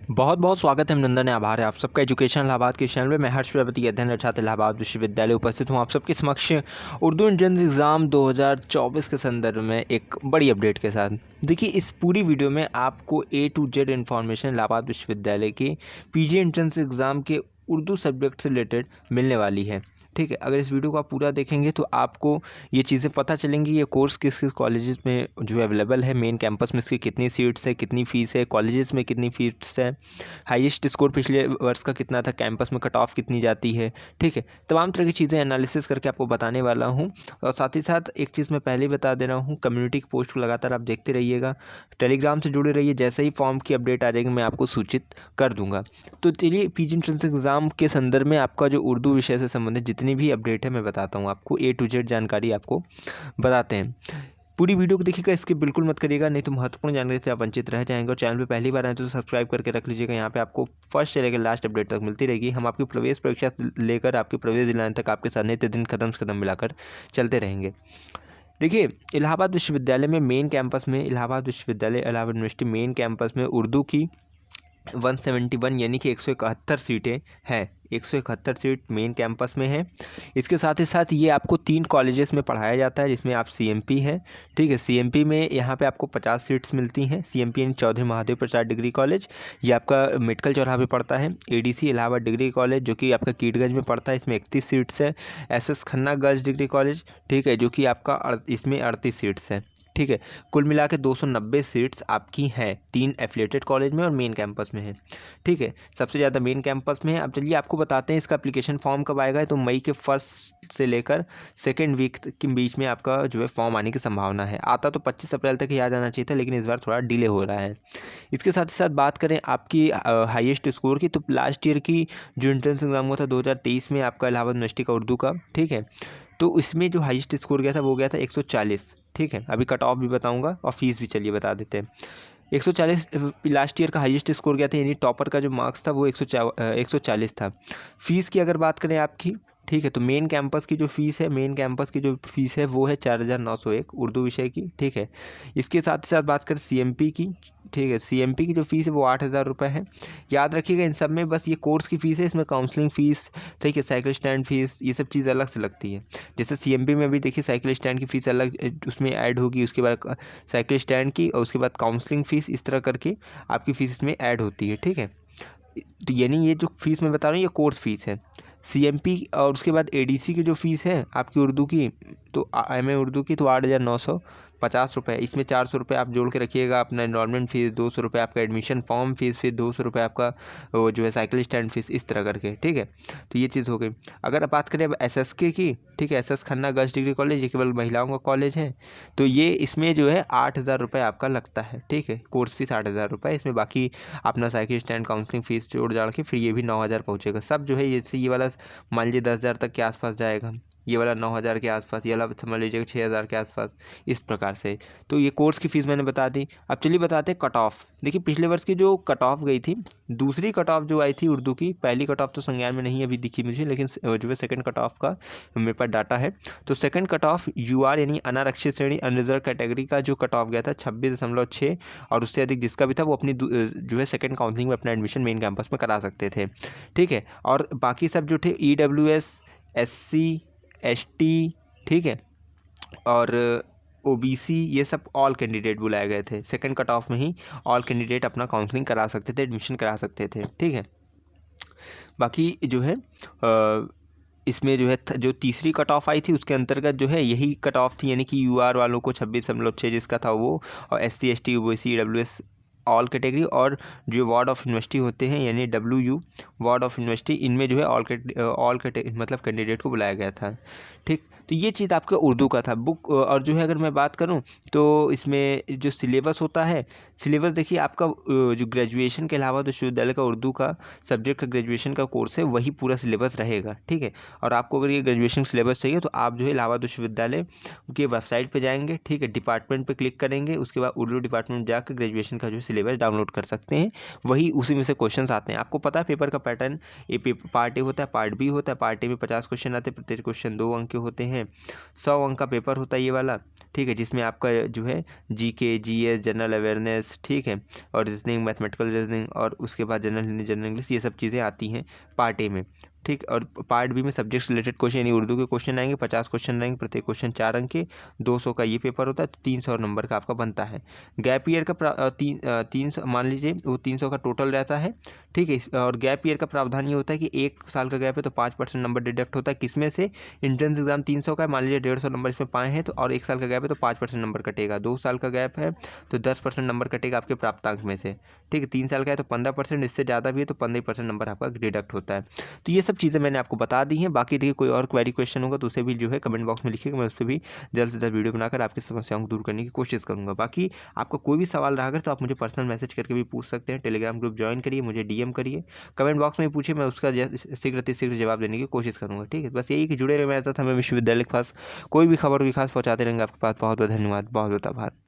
बहुत बहुत स्वागत है अभिनंदन है आभार है आप सबका एजुकेशन इलाहाबाद के चैनल में। मैं हर्ष प्रजापति अध्ययन छात्र इलाहाबाद विश्वविद्यालय उपस्थित हूँ आप सबके समक्ष उर्दू एंट्रेंस एग्ज़ाम 2024 के संदर्भ में एक बड़ी अपडेट के साथ। देखिए, इस पूरी वीडियो में आपको A to Z information Allahabad विश्वविद्यालय की पीजी एंट्रेंस एग्ज़ाम के उर्दू सब्जेक्ट से रिलेटेड मिलने वाली है। ठीक है, अगर इस वीडियो को आप पूरा देखेंगे तो आपको ये चीज़ें पता चलेंगी, ये कोर्स किस किस कॉलेजेस में जो अवेलेबल है, मेन कैंपस में इसकी कितनी सीट्स है, कितनी फ़ीस है, कॉलेजेस में कितनी फ़ीस है, हाईएस्ट स्कोर पिछले वर्ष का कितना था, कैंपस में कट ऑफ कितनी जाती है। ठीक है, तमाम तरह की चीज़ें एनालिसिस करके आपको बताने वाला हूँ। और साथ ही साथ एक चीज़ मैं पहले ही बता दे रहा हूँ, कम्युनिटी की पोस्ट को लगातार आप देखते रहिएगा, टेलीग्राम से जुड़े रहिए, जैसे ही फॉर्म की अपडेट आ जाएगी मैं आपको सूचित कर दूँगा। तो चलिए, पीजी एंट्रेंस एग्ज़ाम के संदर्भ में आपका जो उर्दू विषय से संबंधित जितनी भी अपडेट है मैं बताता हूँ आपको, A to Z जानकारी आपको बताते हैं। पूरी वीडियो को देखिएगा, स्किप बिल्कुल मत करिएगा, नहीं तो महत्वपूर्ण जानकारी से आप वंचित रह जाएंगे। और चैनल पे पहली बार आए तो सब्सक्राइब करके रख लीजिएगा, यहाँ पे आपको फर्स्ट से लेकर लास्ट अपडेट तक मिलती रहेगी। हम आपकी प्रवेश परीक्षा से लेकर आपकी प्रवेश दिलाने तक आपके साथ नित्य दिन कदम से कदम मिलाकर चलते रहेंगे। देखिए, इलाहाबाद विश्वविद्यालय में मेन कैंपस में, इलाहाबाद विश्वविद्यालय इलाहाबाद यूनिवर्सिटी मेन कैंपस में उर्दू की 171 यानी कि 171 सीटें हैं। 171 सीट मेन कैंपस में है। इसके साथ ही साथ ये आपको 3 कॉलेजेस में पढ़ाया जाता है, जिसमें आप सीएमपी है। ठीक है, सीएमपी में यहाँ पे आपको 50 सीट्स मिलती हैं। सीएमपी यानी चौधरी महादेव प्रसाद डिग्री कॉलेज, ये आपका मेडिकल चौराहा पे पड़ता है। एडीसी इलाहाबाद डिग्री कॉलेज जो कि आपका कीटगंज में पड़ता है, इसमें 31 सीट्स है। SS Khanna girls degree college, ठीक है, जो कि आपका इसमें 38 सीट्स है। ठीक है, कुल मिला के 290 सीट्स आपकी हैं, 3 एफिलिएटेड कॉलेज में और मेन कैंपस में है। ठीक है, सबसे ज़्यादा मेन कैंपस में है। अब चलिए आपको बताते हैं इसका एप्लीकेशन फॉर्म कब आएगा। तो मई के फर्स्ट से लेकर सेकेंड वीक के बीच में आपका जो है फॉर्म आने की संभावना है। आता तो 25 अप्रैल तक ही आ जाना चाहिए था, लेकिन इस बार थोड़ा डिले हो रहा है। इसके साथ ही साथ बात करें आपकी हाईएस्ट स्कोर की, तो लास्ट ईयर की जो एंट्रेंस एग्जाम हुआ था 2023 में आपका इलाहाबाद यूनिवर्सिटी का उर्दू का, ठीक है, तो इसमें जो हाईएस्ट स्कोर गया था वो गया था 140। ठीक है, अभी कट ऑफ भी बताऊंगा और फीस भी चलिए बता देते हैं। 140 लास्ट ईयर का हाईएस्ट स्कोर गया था, यानी टॉपर का जो मार्क्स था वो 140 था। फीस की अगर बात करें आपकी, ठीक है, तो मेन कैंपस की जो फ़ीस है, मेन कैंपस की जो फ़ीस है वो है 4901 उर्दू विषय की। ठीक है, इसके साथ ही साथ बात करें सीएमपी की, ठीक है, सीएमपी की जो फ़ीस है वो 8000 रुपये है। याद रखिएगा, इन सब में बस ये कोर्स की फ़ीस है, इसमें काउंसलिंग फ़ीस, ठीक है, साइकिल स्टैंड फ़ीस, ये सब चीज़ अलग से लगती है। जैसे सीएमपी में भी देखिए साइकिल स्टैंड की फ़ीस अलग उसमें ऐड होगी, उसके बाद साइकिल स्टैंड की, और उसके बाद काउंसलिंग फ़ीस, इस तरह करके आपकी फ़ीस इसमें ऐड होती है। ठीक है, तो यानी ये जो फ़ीस मैं बता रहा हूँ ये कोर्स फ़ीस है। सीएमपी और उसके बाद एडीसी की जो फ़ीस है आपकी उर्दू की, तो एमए उर्दू की, तो 8950 रुपये। इसमें 400 रुपये आप जोड़ के रखिएगा अपना इनरोलमेंट फ़ीस, 200 रुपये आपका एडमिशन फॉर्म फीस, फिर 200 रुपये आपका वो जो है साइकिल स्टैंड फीस, इस तरह करके। ठीक है, तो ये चीज़ हो गई। अगर आप बात करें अब एसएसके की, ठीक है, SS Khanna girls degree college, ये केवल महिलाओं का कॉलेज है, तो ये इसमें जो है 8000 रुपये आपका लगता है। ठीक है, कोर्स फीस 8000 रुपये, इसमें बाकी अपना साइकिल स्टैंड काउंसलिंग फ़ीस जोड़ जाड़ के फिर ये भी 9000 पहुँचेगा। सब जो है ये वाला मान लीजिए 10,000 तक के आसपास जाएगा, ये वाला 9000 के आसपास, ये वाला समझ लीजिएगा 6000 के आसपास, इस प्रकार से। तो ये कोर्स की फ़ीस मैंने बता दी। अब चलिए बताते हैं कट ऑफ। देखिए, पिछले वर्ष की जो कट ऑफ गई थी, दूसरी कट ऑफ जो आई थी उर्दू की, पहली कट ऑफ तो संज्ञान में नहीं अभी दिखी मुझे, लेकिन जो है सेकंड कट ऑफ का मेरे पास डाटा है। तो सेकंड कट ऑफ यूआर यानी अनारक्षित श्रेणी अनरिजर्व कैटेगरी का जो कट ऑफ गया था 26.6, और उससे अधिक जिसका भी था वो अपनी जो है सेकंड काउंसलिंग में अपना एडमिशन मेन कैंपस में करा सकते थे। ठीक है, और बाकी सब जो थे ईडब्ल्यूएस, एससी, एसटी, ठीक है, और ओबीसी, ये सब ऑल कैंडिडेट बुलाए गए थे। सेकंड कट ऑफ में ही ऑल कैंडिडेट अपना काउंसलिंग करा सकते थे, एडमिशन करा सकते थे। ठीक है, बाकी जो है इसमें जो है जो तीसरी कट ऑफ आई थी उसके अंतर्गत जो है यही कट ऑफ थी, यानी कि यूआर वालों को 26.6 जिसका था वो, और SC, ST, OBC, EWS all category, और जो वार्ड ऑफ यूनिवर्सिटी होते हैं यानी डब्ल्यू वार्ड ऑफ यूनिवर्सिटी, इनमें जो है ऑल मतलब कैंडिडेट को बुलाया गया था। ठीक, तो ये चीज़ आपका उर्दू का था बुक। और जो है अगर मैं बात करूं तो इसमें जो सिलेबस होता है, सिलेबस देखिए आपका जो ग्रेजुएशन के अलावा विश्वविद्यालय का उर्दू का सब्जेक्ट का ग्रेजुएशन का कोर्स है वही पूरा सिलेबस रहेगा। ठीक है, और आपको अगर ये ग्रेजुएशन सिलेबस चाहिए तो आप जो है इलाहाबाद विश्वविद्यालय के वेबसाइट पे जाएंगे, ठीक है, डिपार्टमेंट पे क्लिक करेंगे, उसके बाद उर्दू डिपार्टमेंट जाकर ग्रेजुएशन का जो सिलेबस डाउनलोड कर सकते हैं। वही उसी में से क्वेश्चंस आते हैं। आपको पता है पेपर का पैटर्न, ये पेपर पार्ट ए होता है, पार्ट बी होता है। पार्ट ए में 50 क्वेश्चन आते हैं, प्रत्येक क्वेश्चन 2 अंक के होते हैं, हैं 100 अंक का पेपर होता है ये वाला, ठीक है, जिसमें आपका जो है जीके, जीएस, जनरल अवेयरनेस, ठीक है, और रीजनिंग, मैथमेटिकल रीजनिंग, और उसके बाद जनरल हिंदी, जनरल इंग्लिश, ये सब चीज़ें आती हैं पार्ट ए में, ठीक। और पार्ट बी में सब्जेक्ट्स रिलेटेड क्वेश्चन यानी उर्दू के क्वेश्चन आएंगे, 50 क्वेश्चन रहेंगे, प्रत्येक क्वेश्चन 4 अंक के, 200 का ये पेपर होता है, तो 300 नंबर का आपका बनता है। गैप ईयर का 300 मान लीजिए, वो 300 का टोटल रहता है, ठीक है। और गैप ईयर का प्रावधान ये होता है कि 1 साल का गैप है तो 5% नंबर डिडक्ट होता है, किसमें से, एंट्रेंस एग्जाम 300 का है, मान लीजिए 150 नंबर इसमें पाए हैं तो, और 1 साल का गैप है तो 5% नंबर कटेगा, 2 साल का गैप है तो 10% नंबर कटेगा आपके प्राप्तांक में से, ठीक है। 3 साल का है तो 15%, इससे ज़्यादा भी है तो 15% नंबर आपका डिडक्ट होता है। तो ये सब चीज़ें मैंने आपको बता दी हैं। बाकी देखिए कोई और क्वेरी क्वेश्चन होगा तो उसे भी जो है कमेंट बॉक्स में लिखिएगा, मैं उस पर भी जल्द से जल्द वीडियो बनाकर आपकी समस्याओं को दूर करने की कोशिश करूँगा। बाकी आपका कोई भी सवाल रहा अगर तो आप मुझे पर्सनल मैसेज करके भी पूछ सकते हैं, टेलीग्राम ग्रुप ज्वाइन करिए, मुझे डीएम करिए, कमेंट बॉक्स में पूछिए, मैं उसका शीघ्र अतिशीघ्र जवाब देने की कोशिश करूँगा, ठीक है। बस यही कि जुड़े रहे मेरे साथ, हमें विश्वविद्यालय के पास कोई भी खबर भी खास पहुँचाते रहेंगे आपके पास। बहुत बहुत धन्यवाद, बहुत बहुत आभार।